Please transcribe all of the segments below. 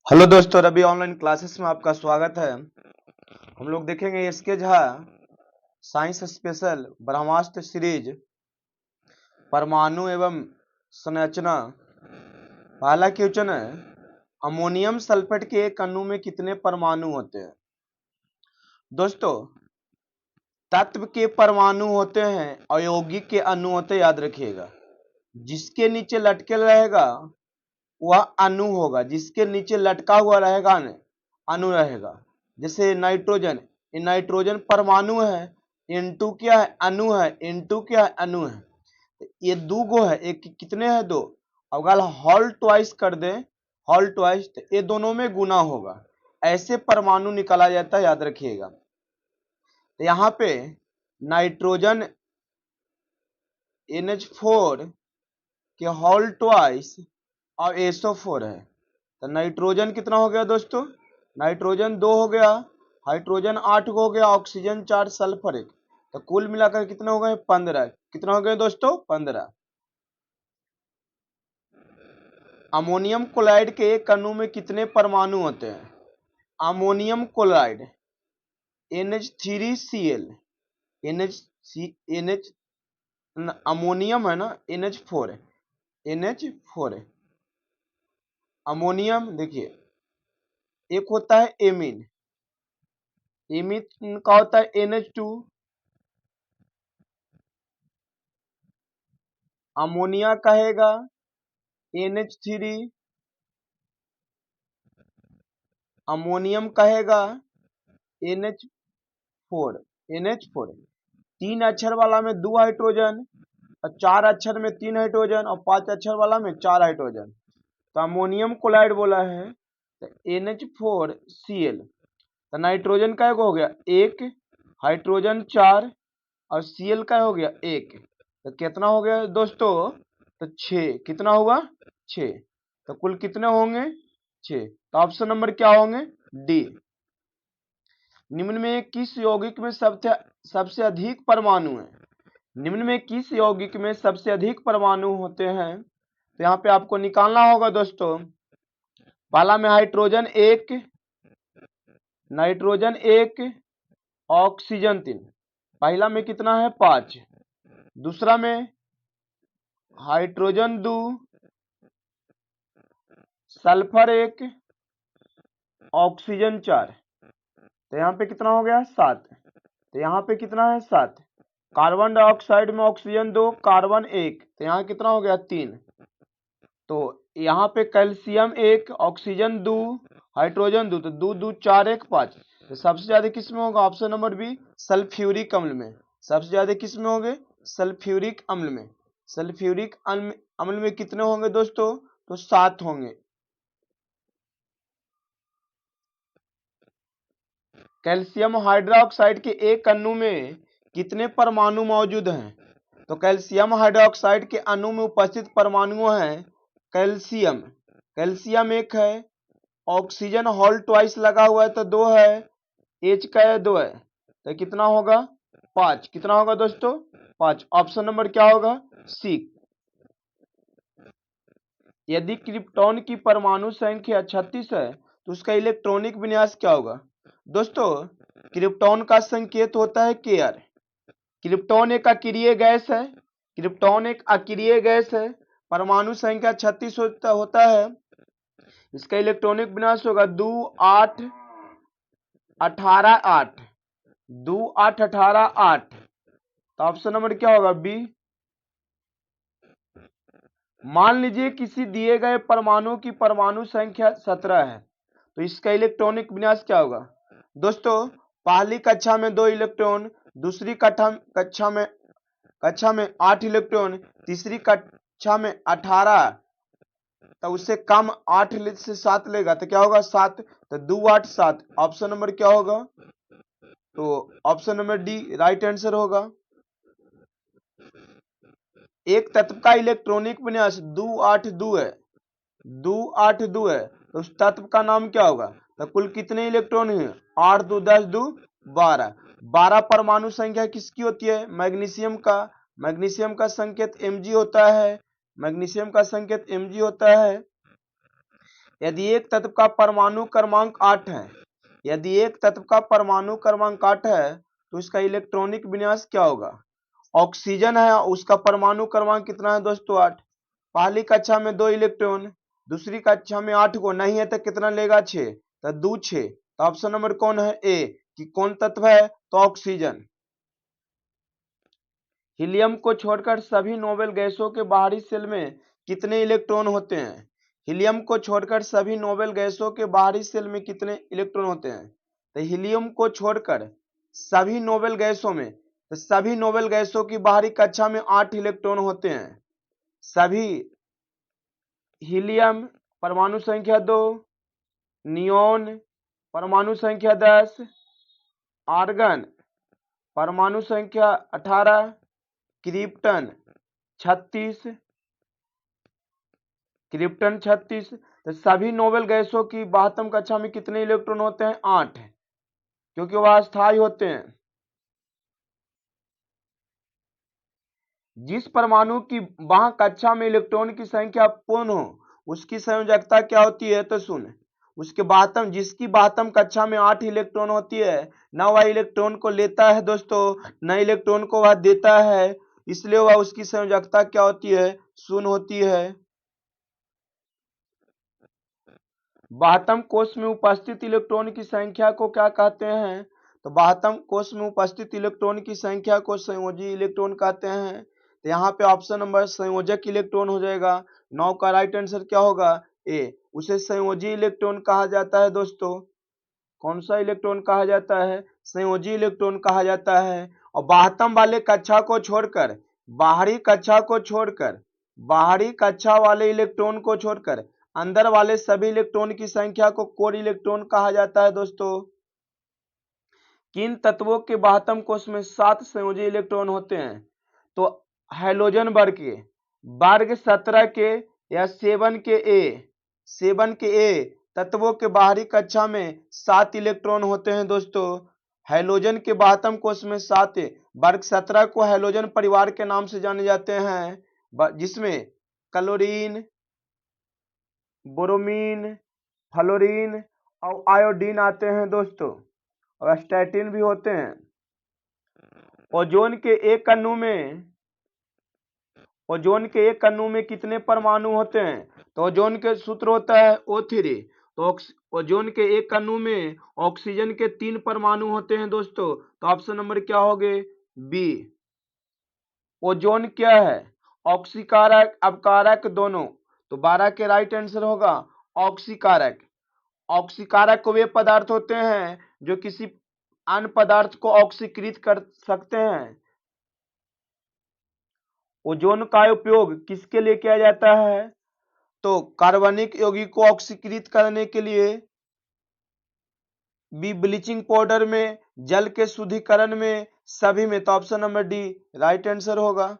Hello दोस्तों, Ravi online classes में आपका स्वागत है। हम लोग देखेंगे एसके झा साइंस स्पेशल ब्रह्मास्त्र सीरीज परमाणु एवं संरचना। पहला क्वेश्चन है, अमोनियम सल्फेट के एक अणु में कितने परमाणु होते हैं? दोस्तों, तत्व के परमाणु होते हैं और यौगिक के अणु होते, याद रखिएगा। जिसके नीचे लटके रहेगा वह अणु होगा, जिसके नीचे लटका हुआ रहेगा न अणु रहेगा। जैसे नाइट्रोजन, ये नाइट्रोजन परमाणु है, N2 क्या है? अणु है। N2 क्या है? अणु है। ये दो गो है, एक कितने हैं? दो। अगर हॉल ट्वाइस कर दे, हॉल ट्वाइस, तो ये दोनों में गुना होगा। ऐसे परमाणु निकाला जाता है, याद रखिएगा। तो यहाँ पे नाइट्रोजन NH4 के हॉल ट्वाइस और SO4 है। तो नाइट्रोजन कितना हो गया दोस्तों? नाइट्रोजन 2 हो गया, हाइड्रोजन 8 हो गया, ऑक्सीजन 4, सल्फर 1। तो कुल मिलाकर कितने हो गए? 15। कितना हो गए दोस्तों? 15। अमोनियम क्लोराइड के एक अणु में कितने परमाणु होते हैं? Ammonium chloride NH3Cl, NH ammonium है ना, NH4 NH4। अमोनियम देखिए, एक होता है एमीन, एमीन का होता है NH2। अमोनिया कहेगा NH3, अमोनियम कहेगा NH4। NH4 तीन अक्षर वाला में 2 हाइड्रोजन, और 4 अक्षर में 3 हाइड्रोजन, और 5 अक्षर वाला में 4 हाइड्रोजन। तो अमोनियम क्लोराइड बोला है तो NH4Cl। तो नाइट्रोजन का हो गया 1, हाइड्रोजन 4, और Cl का हो गया 1। तो कितना हो गया दोस्तों? तो 6। कितना होगा? 6। तो कुल कितने होंगे? 6। तो ऑप्शन नंबर क्या होंगे? डी। निम्न में किस यौगिक में सबसे अधिक परमाणु है? निम्न में किस यौगिक में सबसे अधिक परमाणु होते हैं? तो यहाँ पे आपको निकालना होगा दोस्तों। पहला में हाइड्रोजन 1, नाइट्रोजन 1, ऑक्सीजन 3। पहला में कितना है? 5। दूसरा में हाइड्रोजन 2, सल्फर 1, ऑक्सीजन 4। तो यहाँ पे कितना हो गया? 7। तो यहाँ पे कितना है? 7। कार्बन डाइऑक्साइड में ऑक्सीजन 2, कार्बन 1, तो यहाँ कितना हो गया? 3। तो यहाँ पे कैल्शियम 1, ऑक्सीजन 2, हाइड्रोजन 2, तो 2 2 4 1 5। तो सबसे ज्यादा किस में होगा? ऑप्शन नंबर बी, सल्फ्यूरिक अम्ल में। सबसे ज्यादा किस में होंगे? सल्फ्यूरिक अम्ल में। सल्फ्यूरिक अम्ल में कितने होंगे दोस्तों? तो 7 होंगे। कैल्शियम हाइड्रोक्साइड के एक अणु में कितने परमाणु मौजूद हैं? तो कैल्शियम हाइड्रोक्साइड के अणु में उपस्थित परमाणु हैं कैल्शियम, कैल्शियम 1 है, ऑक्सीजन हॉल ट्वाइस लगा हुआ है तो 2 है, H का है 2 है, तो कितना होगा? 5। कितना होगा दोस्तों? 5। ऑप्शन नंबर क्या होगा? सी। यदि क्रिप्टॉन की परमाणु संख्या 36 है तो उसका इलेक्ट्रॉनिक विन्यास क्या होगा? दोस्तों, क्रिप्टॉन का संकेत होता है Kr। क्रिप्टॉन एक अक्रिय गैस है, क्रिप्टॉन एक अक्रिय गैस है, परमाणु संख्या 36 होता है। इसका इलेक्ट्रॉनिक विन्यास होगा 2 8 18 8, 2 8 18 8। तो ऑप्शन नंबर क्या होगा? बी। मान लीजिए किसी दिए गए परमाणु की परमाणु संख्या 17 है तो इसका इलेक्ट्रॉनिक विन्यास क्या होगा? दोस्तों, पहली कक्षा में 2 इलेक्ट्रॉन, दूसरी कक्षा में 8 इलेक्ट्रॉन, तीसरी कक्षा में 18, तो उससे कम 8 से 7 लेगा तो क्या होगा? 7। तो 2 8 7। ऑप्शन नंबर क्या होगा? तो option number D right answer होगा। एक तत्व का इलेक्ट्रॉनिक विन्यास 2 8 2 है, 2 8 2 है, तो उस तत्व का नाम क्या होगा? तो कुल कितने इलेक्ट्रॉन हैं? 8 2 10 2 12। 12 परमाणु संख्या किसकी होती है? मैग्नीशियम का। मैग्नीशियम का संकेत Mg होता है, मैग्नीशियम का संकेत Mg होता है। यदि एक तत्व का परमाणु क्रमांक 8 है, यदि एक तत्व का परमाणु क्रमांक 8 है तो इसका इलेक्ट्रॉनिक विन्यास क्या होगा? ऑक्सीजन है, उसका परमाणु क्रमांक कितना है दोस्तों? 8। पहली कक्षा में 2 इलेक्ट्रॉन, दूसरी कक्षा में 8 को, नहीं है तो कितना लेगा? 6। तो 2 6। तो ऑप्शन नंबर कौन है? ए, कि कौन तत्व है? तो ऑक्सीजन। हीलियम को छोड़कर सभी नोबेल गैसों के बाहरी शेल में कितने इलेक्ट्रॉन होते हैं? हीलियम को छोड़कर सभी नोबेल गैसों के बाहरी शेल में कितने इलेक्ट्रॉन होते हैं? तो हीलियम को छोड़कर सभी नोबेल गैसों में, तो सभी नोबेल गैसों की बाहरी कक्षा में 8 इलेक्ट्रॉन होते हैं। सभी हीलियम परमाणु संख्या 2, नियोन परमाणु संख्या 10, आर्गन परमाणु संख्या 18, क्रिप्टन 36, क्रिप्टन 36। तो सभी नोबेल गैसों की 72 कक्षा में कितने इलेक्ट्रॉन होते हैं? 8, क्योंकि वह अस्थायी होते हैं। जिस परमाणु की वहां कक्षा में इलेक्ट्रॉन की संख्या पूर्ण हो उसकी संयोजकता क्या होती है? तो सुन, उसके बातम जिसकी बातम कक्षा में 8 इलेक्ट्रॉन होती है, न वह इलेक्ट्रॉन को लेता है दोस्तों, न इलेक्ट्रॉन को वह देता है, इसलिए वह उसकी संयोजकता क्या होती है? शून्य होती है। बाह्यतम कोश में उपस्थित इलेक्ट्रॉन की संख्या को क्या कहते हैं? तो बाह्यतम कोश में उपस्थित इलेक्ट्रॉन की संख्या को संयोजी इलेक्ट्रॉन कहते हैं। तो यहाँ पे ऑप्शन नंबर संयोजक इलेक्ट्रॉन हो जाएगा। 9 का राइट आंसर क्या होगा? ए, उसे संयोजी इलेक्ट्रॉन कहा जाता है दोस्तों। कौन सा इलेक्ट्रॉन कहा जाता है? संयोजी इलेक्ट्रॉन कहा जाता है। और बाह्यतम वाले कक्षा को छोड़कर, बाहरी कक्षा को छोड़कर, बाहरी कक्षा वाले इलेक्ट्रॉन को छोड़कर अंदर वाले सभी इलेक्ट्रॉन की संख्या को कोर इलेक्ट्रॉन कहा जाता है दोस्तों। किन तत्वों के बाह्यतम कोश में 7 संयोजी इलेक्ट्रॉन होते हैं? तो हैलोजन वर्ग 17 के या 7 के ए तत्वों के बाहरी कक्षा में 7 इलेक्ट्रॉन होते हैं दोस्तों। हैलोजन के बाह्यतम कोश में 7, वर्ग 17 को हैलोजन परिवार के नाम से जाने जाते हैं, जिसमें क्लोरीन, ब्रोमीन, फ्लोरीन और आयोडीन आते हैं दोस्तों, और स्टैटिन भी होते हैं। ओजोन के एक अणु में कितने परमाणु होते हैं? तो ओजोन के सूत्र होता है O3। तो ओजोन के एक अणु में ऑक्सीजन के 3 परमाणु होते हैं दोस्तों। तो ऑप्शन नंबर क्या हो गए? बी। ओजोन क्या है? ऑक्सीकारक अपकारक दोनों। तो 12 के राइट आंसर होगा ऑक्सीकारक। ऑक्सीकारक वे पदार्थ होते हैं जो किसी अन्य पदार्थ को ऑक्सीकृत कर सकते हैं। ओजोन का उपयोग किसके लिए किया जाता है? तो कार्बनिक यौगिक को ऑक्सीकृत करने के लिए, बी ब्लीचिंग पाउडर में, जल के शुद्धिकरण में, सभी में। तो option number D right answer होगा।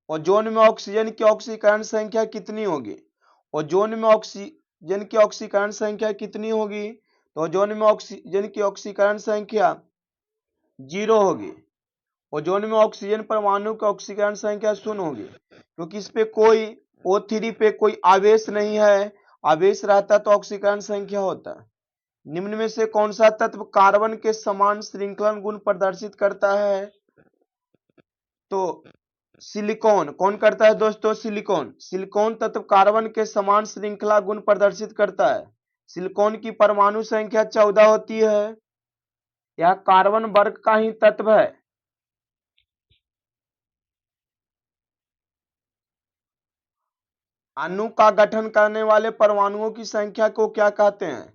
ओजोन में ऑक्सीजन की ऑक्सीकरण संख्या कितनी होगी? ओजोन में ऑक्सीजन की ऑक्सीकरण संख्या कितनी होगी? तो ओजोन में ऑक्सीजन की ऑक्सीकरण संख्या 0 होगी। ओजोन में ऑक्सीजन परमाणु की ऑक्सीकरण संख्या 0 होगी, क्योंकि इस पे कोई O3 पे कोई आवेश नहीं है। आवेश रहता तो ऑक्सीकरण संख्या होता। निम्न में से कौन सा तत्व कार्बन के समान श्रृंखलन गुण प्रदर्शित करता है? तो सिलिकॉन। कौन करता है दोस्तों? सिलिकॉन। सिलिकॉन तत्व कार्बन के समान श्रृंखला गुण प्रदर्शित करता है। सिलिकॉन की परमाणु संख्या 14 होती है। यह कार्बन वर्ग का ही तत्व है। अणु का गठन करने वाले परमाणुओं की संख्या को क्या कहते हैं?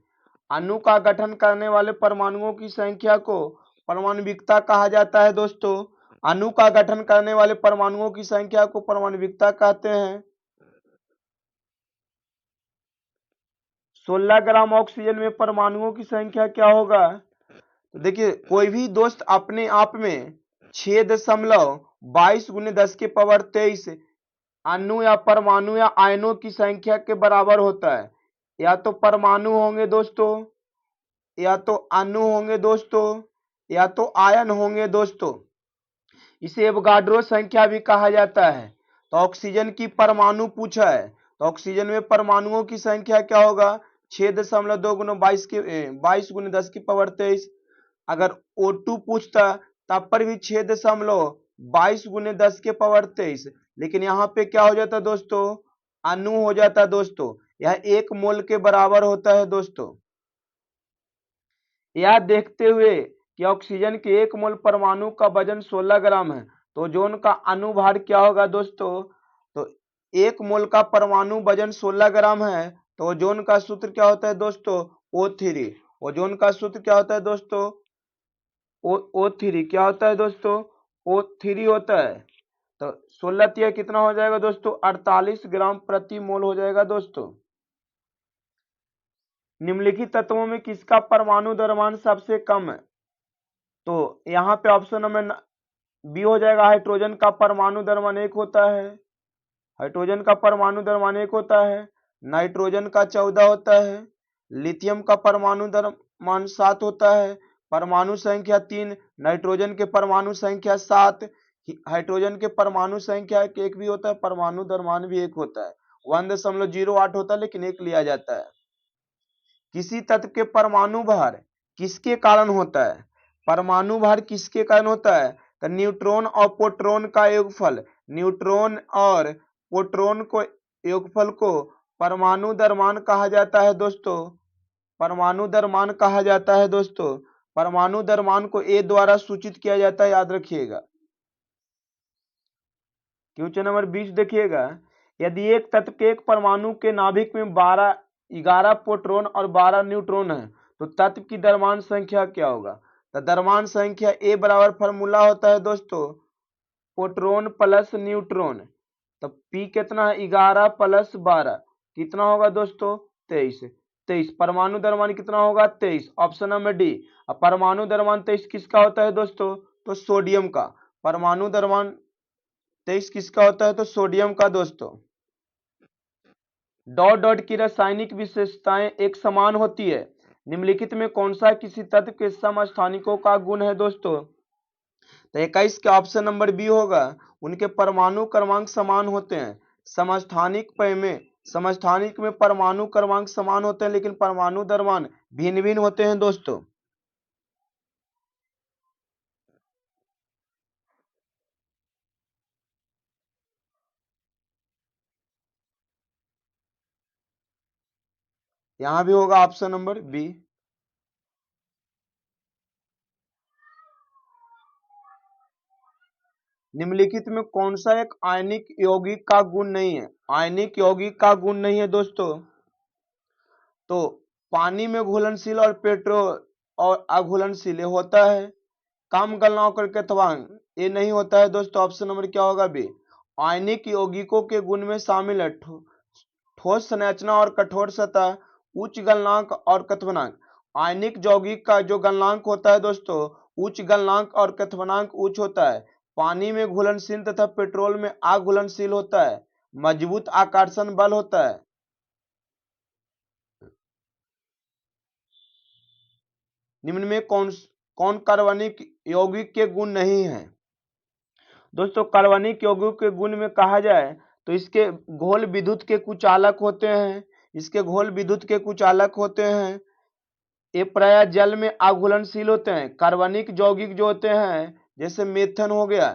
अणु का गठन करने वाले परमाणुओं की संख्या को परमाणविकता कहा जाता है दोस्तों। अणु का गठन करने वाले परमाणुओं की संख्या को परमाणविकता कहते हैं। 16 ग्राम ऑक्सीजन में परमाणुओं की संख्या क्या होगा? तो देखिए, कोई भी दोस्त अपने आप में 6.22 × 10⁻23 अणु या परमाणु या आयनों की संख्या के बराबर होता है। या तो परमाणु होंगे दोस्तों, या तो अणु होंगे दोस्तों, या तो आयन होंगे दोस्तों। इसे एवोगाड्रो संख्या भी कहा जाता है। तो ऑक्सीजन की परमाणु पूछा है तो ऑक्सीजन में परमाणुओं की संख्या क्या होगा 6.2 गुना 22 गुना 10 की पावर 23। अगर O2 पूछता तब पर भी 6.22 गुने 10 के पावर 23, लेकिन यहाँ पे क्या हो जाता है दोस्तों अणु हो जाता है दोस्तों, यह 1 मोल के बराबर होता है दोस्तों। यह देखते हुए कि ऑक्सीजन के 1 मोल परमाणु का वजन 16 ग्राम है, तो ओजोन का अनुभार क्या होगा दोस्तों, तो 1 मोल का परमाणु वजन 16 ग्राम है, तो ओजोन का सूत्र क्या होता है दोस्तों O3। ओजोन का सूत्र क्या होता है दोस्तों O3 क्या होता है दोस्तों O3 होता है। तो 16 तिया कितना हो जाएगा दोस्तों 48 ग्राम प्रति मोल हो जाएगा दोस्तों। निम्नलिखित तत्वों में किसका परमाणु द्रव्यमान सबसे कम है, तो यहाँ पे ऑप्शन नंबर बी हो जाएगा, हाइड्रोजन का परमाणु द्रव्यमान 1 होता है, हाइड्रोजन का परमाणु द्रव्यमान 1 होता है, नाइट्रोजन का 14 होता है, लिथियम का परमाणु द्रव्यमान 7 होता है, परमाणु संख्या 3, नाइट्रोजन के परमाणु संख्या 7, हाइड्रोजन के परमाणु संख्या 1 भी होता है, परमाणु द्रव्यमान भी 1 होता है, 1.08 होता है लेकिन 1 लिया जाता है। किसी तत्व के परमाणु भार किसके कारण होता है, परमाणु भार किसके कारण होता है, तो न्यूट्रॉन और प्रोटॉन का योगफल, न्यूट्रॉन और प्रोटॉन को योगफल को परमाणु द्रव्यमान कहा जाता है दोस्तों, परमाणु द्रव्यमान कहा जाता है दोस्तों। परमाणु द्रव्यमान को ए द्वारा सूचित किया जाता है, याद रखिएगा। क्वेश्चन नंबर 20 देखिएगा, यदि एक तत्व के एक परमाणु के नाभिक में 11 प्रोटॉन और 12 न्यूट्रॉन है, तो तत्व की द्रव्यमान संख्या क्या होगा, तो द्रव्यमान संख्या ए बराबर फॉर्मूला होता है दोस्तों प्रोटॉन प्लस न्यूट्रॉन, तो पी कितना है 11 प्लस 12 कितना होगा दोस्तों 23। परमाणु द्रव्यमान कितना होगा 23, ऑप्शन नंबर डी। अब परमाणु द्रव्यमान 23 किसका होता है दोस्तों, तो सोडियम का, परमाणु द्रव्यमान 23 किसका होता है, तो सोडियम का दोस्तों। डॉट डॉट की रासायनिक विशेषताएं एक समान होती है, निम्नलिखित में कौन सा किसी तत्व के समस्थानिकों का गुण है दोस्तों, तो 21 के ऑप्शन नंबर बी होगा, उनके परमाणु क्रमांक समान होते हैं। समस्थानिक में परमाणु क्रमांक समान होते हैं लेकिन परमाणु द्रव्यमान भिन्न भिन्न होते हैं दोस्तों। यहां भी होगा ऑप्शन नंबर बी। निम्नलिखित में कौन सा एक आयनिक यौगिक का गुण नहीं है, आयनिक यौगिक का गुण नहीं है दोस्तों, तो पानी में घुलनशील और पेट्रोल और अघुलनशील होता है, कम गलनांक करके क्वथनांक ये नहीं होता है दोस्तों, ऑप्शन नंबर क्या होगा बी। आयनिक यौगिकों के गुण में शामिल है ठोस संरचना और कठोर सतह, उच्च गलनांक और क्वथनांक। आयनिक यौगिक का जो गलनांक होता है दोस्तों उच्च गलनांक और क्वथनांक उच्च होता है, पानी में घुलनशील तथा पेट्रोल में अघुलनशील होता है, मजबूत आकर्षण बल होता है। निम्न में कौन कार्बनिक यौगिक के गुण नहीं है दोस्तों, कार्बनिक यौगिक के गुण में कहा जाए तो इसके घोल विद्युत के कुचालक होते हैं, इसके घोल विद्युत के कुचालक होते हैं, ये प्राय जल में अघुलनशील होते हैं। कार्बनिक यौगिक जो होते हैं जैसे मेथन हो गया,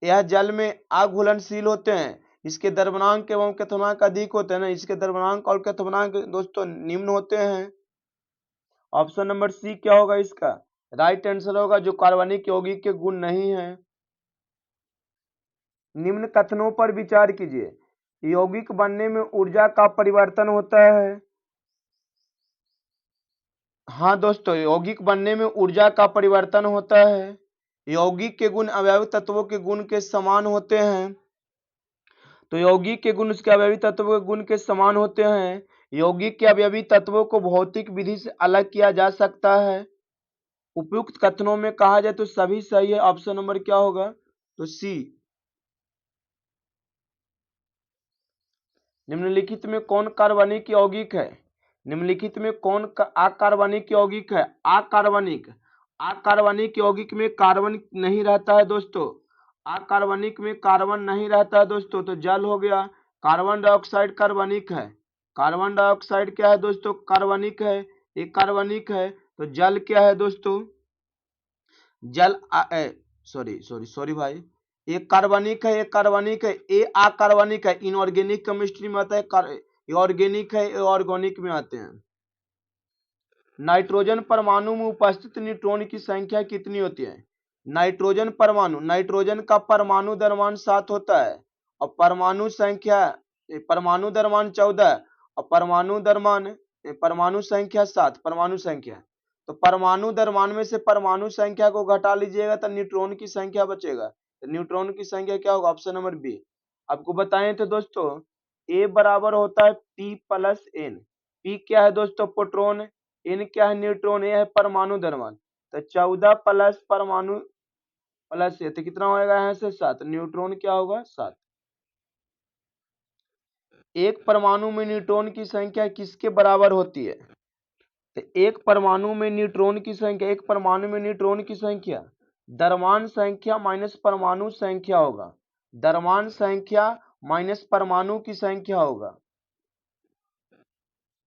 यह जल में अघुलनशील होते हैं, इसके द्रव्यमानक एवं क्वथनांक अधिक होते हैं ना, इसके द्रव्यमानक और क्वथनांक दोस्तों निम्न होते हैं। ऑप्शन नंबर सी क्या होगा इसका राइट आंसर होगा, जो कार्बनिक यौगिक के गुण नहीं है। निम्न कथनों पर विचार कीजिए, यौगिक बनने में ऊर्जा का परिवर्तन होता है। हाँ दोस्तों, यौगिक बनने में ऊर्जा का परिवर्तन होता है। यौगिक के गुण अवयवी तत्वों के गुण के समान होते हैं, तो यौगिक के गुण उसके अवयवी तत्वों के गुण के समान होते हैं। यौगिक के अवयवी तत्वों को भौतिक विधि से अलग किया जा सकता है। उपयुक्त कथनों में कहा जाए तो सभी सही है, ऑप्शन नंबर क्या होगा, तो सी। निम्नलिखित में कौन कार्बनिक यौगिक है, निम्नलिखित में कौन अकार्बनिक यौगिक है, अकार्बनिक यौगिक में कार्बन नहीं रहता है दोस्तों, अकार्बनिक में कार्बन नहीं रहता है दोस्तों, तो जल हो गया, कार्बन डाइऑक्साइड कार्बनिक है, कार्बन डाइऑक्साइड क्या है दोस्तों, कार्बनिक है, एक कार्बनिक है। तो जल क्या है दोस्तों, जल सॉरी सॉरी सॉरी भाई, एक कार्बनिक है, एक कार्बनिक है, ए अकार्बनिक है, इनऑर्गेनिक केमिस्ट्री में आता है, ऑर्गेनिक है, ऑर्गेनिक में आते हैं। नाइट्रोजन परमाणु में उपस्थित न्यूट्रॉन की संख्या कितनी होती है, नाइट्रोजन परमाणु, नाइट्रोजन का परमाणु द्रव्यमान 7 होता है और परमाणु संख्या, परमाणु द्रव्यमान 14 और परमाणु संख्या 7, परमाणु संख्या। तो परमाणु द्रव्यमान में से परमाणु संख्या को घटा लीजिएगा तो न्यूट्रॉन की संख्या बचेगा। तो न्यूट्रॉन की संख्या क्या होगा, ऑप्शन नंबर बी। आपको बताए थे दोस्तों, ए बराबर होता है पी प्लस एन। पी क्या है दोस्तों, प्रोटॉन, एन क्या है न्यूट्रॉन, ए है परमाणु द्रव्यमान। तो 14 प्लस परमाणु प्लस ए, तो कितना होगा यहाँ से 7, न्यूट्रॉन क्या होगा 7। एक परमाणु में न्यूट्रॉन की संख्या किसके बराबर होती है, तो एक परमाणु में न्यूट्रॉन की संख्या, एक परमाणु में न्यूट्रॉन की संख्या द्रव्यमान संख्या माइनस परमाणु संख्या होगा, द्रव्यमान संख्या माइनस परमाणु की संख्या होगा।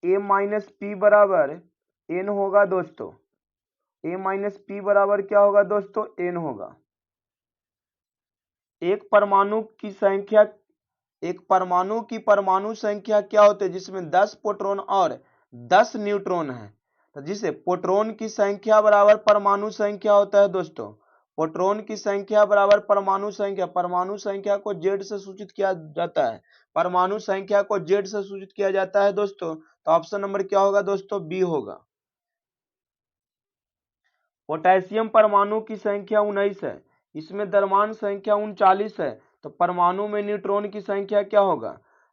ए माइनस पी बराबर एन होगा दोस्तों, ए माइनस पी बराबर क्या होगा दोस्तों, एन होगा। एक परमाणु की संख्या, एक परमाणु की परमाणु संख्या क्या होती है जिसमें 10 प्रोटॉन और 10 न्यूट्रॉन है, तो जिसे प्रोटॉन की संख्या बराबर परमाणु संख्या होता है दोस्तों, प्रोटॉन की संख्या बराबर परमाणु संख्या, परमाणु संख्या को जेड से सूचित किया जाता है, परमाणु संख्या को जेड से सूचित किया जाता है दोस्तों। तो ऑप्शन नंबर क्या होगा दोस्तों, बी होगा। पोटेशियम परमाणु की संख्या 19 है, इसमें द्रव्यमान संख्या 39 है, तो परमाणु में न्यूट्रॉन की संख्या क्या होगा,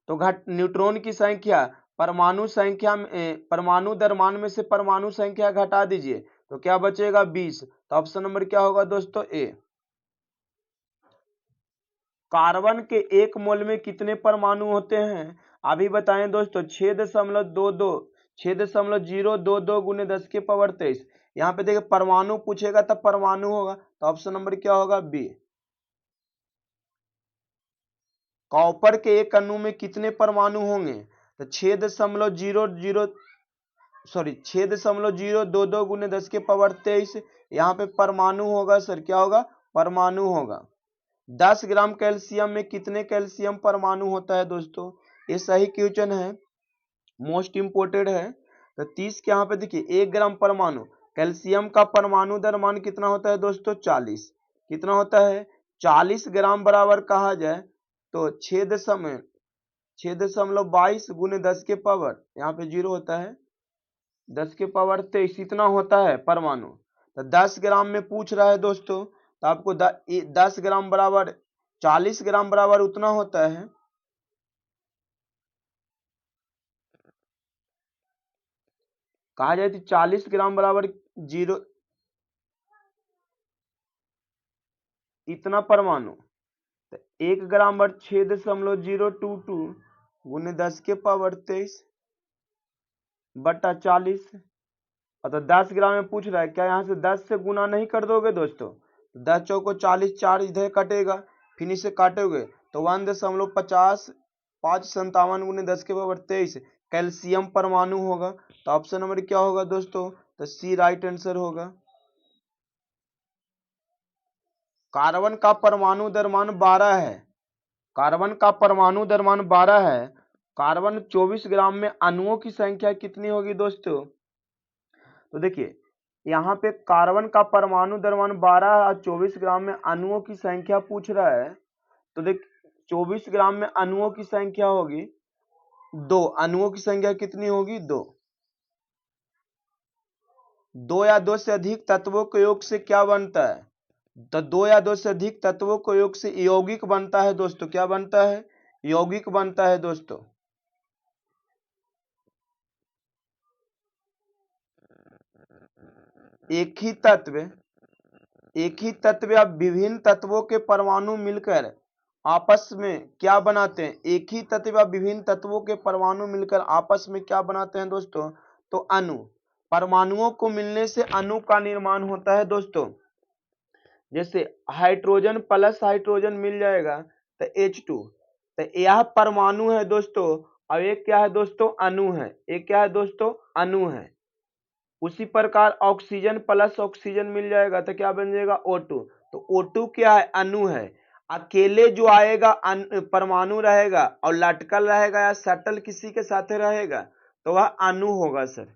तो न्यूट्रॉन की संख्या परमाणु संख्या में, परमाणु द्रव्यमान में से परमाणु संख्या घटा दीजिए तो क्या बचेगा 20। तो ऑप्शन नंबर क्या होगा दोस्तों, ए। कार्बन के एक मोल में कितने परमाणु होते हैं, अभी बताएं दोस्तों, 6.22, 6.022 गुने 10 के पावर 23। यहाँ पे देखिए परमाणु पूछेगा तब परमाणु होगा, तो ऑप्शन नंबर क्या होगा, बी। कॉपर के एक अणु में कितने परमाणु होंगे, तो 6.22 गुने 10 के पावर 23। यहाँ पे परमाणु होगा सर, क्या होगा, परमाणु होगा। 10 ग्राम कैल्शियम में कितने कैल्शियम परमाणु होता है दोस्तों, ये सही क्वेश्चन है, मोस्ट इंपोर्टेंट है। तो 30 के यहाँ पे देखिए 1 ग्राम परमाणु, कैल्शियम का परमाणु द्रव्यमान कितना होता है दोस्तों, 40। कितना होता है, 40 ग्राम बराबर कहा जाए तो 6.22 गुने 10 के पावर, यहाँ पे 0 होता है, 10 के पावर 23 इतना होता है परमाणु। तो 10 ग्राम में पूछ रहा है दोस्तों, तो आपको 10 ग्राम बराबर 40 ग्राम बराबर उतना होता है, कहा जाए तो 40 ग्राम बराबर 0 इतना परमाणु। तो 1 ग्राम बराबर 6.022 गुने 10 के पावर 23 बटा 40। और तो 10 ग्राम में पूछ रहा है, क्या यहाँ से 10 से गुना नहीं कर दोगे दोस्तों, 10 चौको 40, 4 इधर कटेगा, फिर इसे काटोगे तो 1.50, 557 गुने 10 के पावर 23 कैल्शियम परमाणु होगा। तो ऑप्शन नंबर क्या होगा दोस्तों, तो सी राइट आंसर होगा। कार्बन का परमाणु द्रव्यमान 12 है, कार्बन का परमाणु द्रव्यमान 12 है, कार्बन 24 ग्राम में अणुओं की संख्या कितनी होगी दोस्तों, तो देखिए यहाँ पे कार्बन का परमाणु द्रव्यमान 12 और 24 ग्राम में अणुओं की संख्या पूछ रहा है। तो देख 24 ग्राम में अणुओं की संख्या होगी 2, अणुओं की संख्या कितनी होगी 2, 2 या 2 से अधिक तत्वों के योग से क्या बनता है, तो 2 या 2 से अधिक तत्वों के योग से यौगिक बनता है दोस्तों, क्या बनता है, यौगिक बनता है दोस्तों। एक ही तत्व या विभिन्न तत्वों के परमाणु मिलकर आपस में क्या बनाते हैं, एक ही तत्व या विभिन्न तत्वों के परमाणु मिलकर आपस में क्या बनाते हैं दोस्तों, तो अणु। परमाणुओं को मिलने से अणु का निर्माण होता है दोस्तों, जैसे हाइड्रोजन प्लस हाइड्रोजन मिल जाएगा तो H2, तो यह परमाणु है दोस्तों, और एक क्या है दोस्तों, अणु है। एक क्या है दोस्तों, अणु है। उसी प्रकार ऑक्सीजन प्लस ऑक्सीजन मिल जाएगा तो क्या बन जाएगा, O2। तो O2 क्या है, अणु है। अकेले जो आएगा परमाणु रहेगा, और लटकल रहेगा या सटल किसी के साथ रहेगा तो वह अणु होगा सर।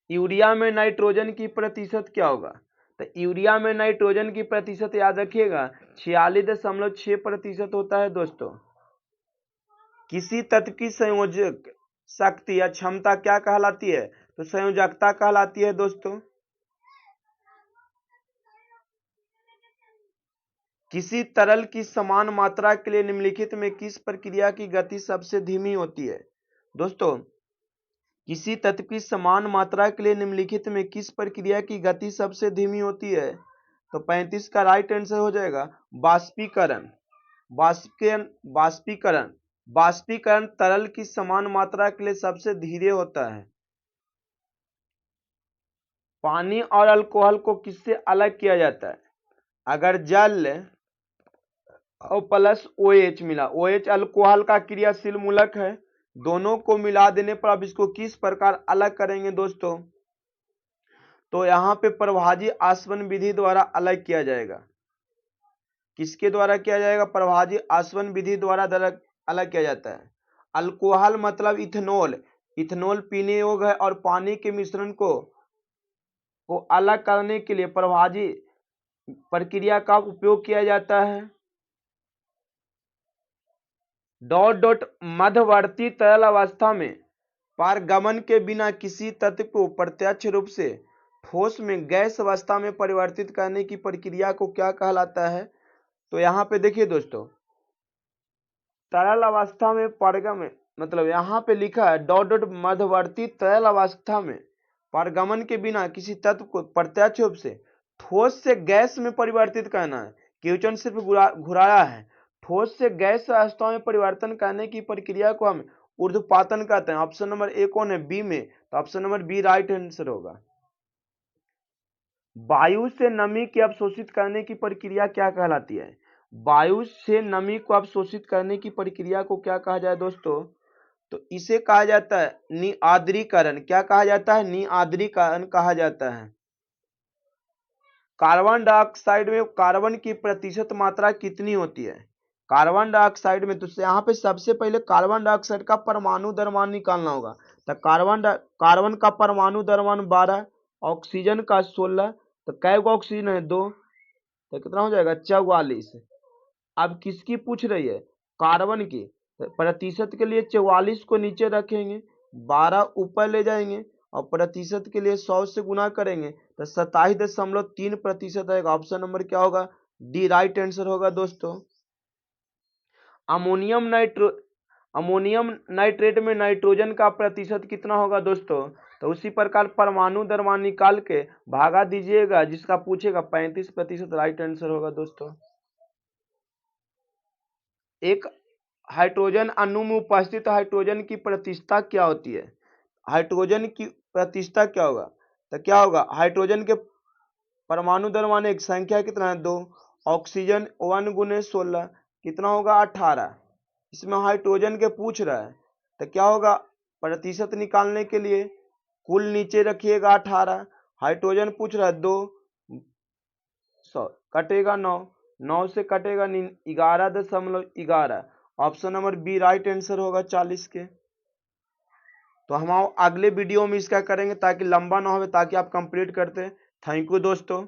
यूरिया में नाइट्रोजन की प्रतिशत क्या होगा, तो यूरिया में नाइट्रोजन की प्रतिशत याद रखिएगा 46.6% होता है दोस्तों। किसी तत्व की संयोजक शक्ति या क्षमता क्या कहलाती है, तो संयोजकता कहलाती है दोस्तों। किसी तरल की समान मात्रा के लिए निम्नलिखित में किस प्रक्रिया की गति सबसे धीमी होती है दोस्तों। किसी तत्व की समान मात्रा के लिए निम्नलिखित में किस प्रक्रिया की गति सबसे धीमी होती है, तो 35 का राइट आंसर हो जाएगा बाष्पीकरण। बाष्पीकरण बाष्पीकरण तरल की समान मात्रा के लिए सबसे धीरे होता है। पानी और अल्कोहल को किससे अलग किया जाता है, अगर जल और प्लस OH मिला, OH अल्कोहल का क्रियाशील मूलक है, दोनों को मिला देने पर अब इसको किस प्रकार अलग करेंगे दोस्तों, तो यहाँ पे प्रभाजी आसवन विधि द्वारा अलग किया जाएगा। किसके द्वारा किया जाएगा, प्रभाजी आसवन विधि द्वारा अलग किया जाता है। अल्कोहल मतलब इथेनॉल, इथेनॉल पीने योग्य है, और पानी के मिश्रण को अलग करने के लिए प्रभाजी प्रक्रिया का उपयोग किया जाता है। डॉट डॉट मध्यवर्ती तरल अवस्था में पारगमन के बिना किसी तत्व को प्रत्यक्ष रूप से ठोस में गैस अवस्था में परिवर्तित करने की प्रक्रिया को क्या कहलाता है, तो यहाँ पे देखिए दोस्तों, तरल अवस्था में पारगमन मतलब यहाँ पे लिखा है डॉट डॉट मध्यवर्ती तरल अवस्था में पारगमन के बिना किसी तत्व को प्रत्यक्ष रूप से ठोस से गैस में परिवर्तित करना है। क्वेश्चन सिर्फ घुराया है। ठोस से गैस अवस्था में परिवर्तन करने की प्रक्रिया को हम ऊर्ध्वपातन कहते हैं। ऑप्शन नंबर ए कौन है, बी में, तो option number B right answer होगा। वायु से नमी की अवशोषित करने की प्रक्रिया क्या कहलाती है, वायु से नमी को अवशोषित करने की प्रक्रिया को क्या कहा जाए दोस्तों, तो इसे कहा जाता है निआद्रीकरण। क्या कहा जाता है, निआद्रीकरण कहा जाता है। कार्बन डाइऑक्साइड में कार्बन की प्रतिशत मात्रा कितनी होती है, कार्बन डाइऑक्साइड में, तो यहाँ पे सबसे पहले कार्बन डाइऑक्साइड का परमाणु द्रव्यमान निकालना होगा। तो कार्बन का परमाणु द्रव्यमान 12, ऑक्सीजन का 16, तो कै गो ऑक्सीजन है 2, तो कितना हो जाएगा 44। अब किसकी पूछ रही है, कार्बन की, तो प्रतिशत के लिए 44 को नीचे रखेंगे, 12 ऊपर ले जाएंगे, और प्रतिशत के लिए 100 से गुना करेंगे तो 27.3% आएगा। ऑप्शन नंबर क्या होगा, डी राइट आंसर होगा दोस्तों। अमोनियम नाइट्रेट में नाइट्रोजन का प्रतिशत कितना होगा दोस्तों, तो उसी प्रकार परमाणु द्रव्यमान निकाल के भागा दीजिएगा, जिसका पूछेगा 35% राइट आंसर होगा दोस्तों। एक हाइड्रोजन अणु में उपस्थित हाइड्रोजन की प्रतिष्ठा क्या होती है, हाइड्रोजन की प्रतिष्ठा क्या होगा, तो क्या होगा, हाइड्रोजन के परमाणु द्रव्यमान एक संख्या कितना है 2, ऑक्सीजन 1 गुने 16 कितना होगा 18। इसमें हाइड्रोजन के पूछ रहा है तो क्या होगा, प्रतिशत निकालने के लिए कुल नीचे रखिएगा 18, हाइड्रोजन पूछ रहा है 2, 100 कटेगा 9, 9 से कटेगा 11.11। Option number B right answer होगा 40 के। तो हम अगले वीडियो में इसका करेंगे ताकि लंबा ना हो, ताकि आप कंप्लीट करते। थैंक यू दोस्तों।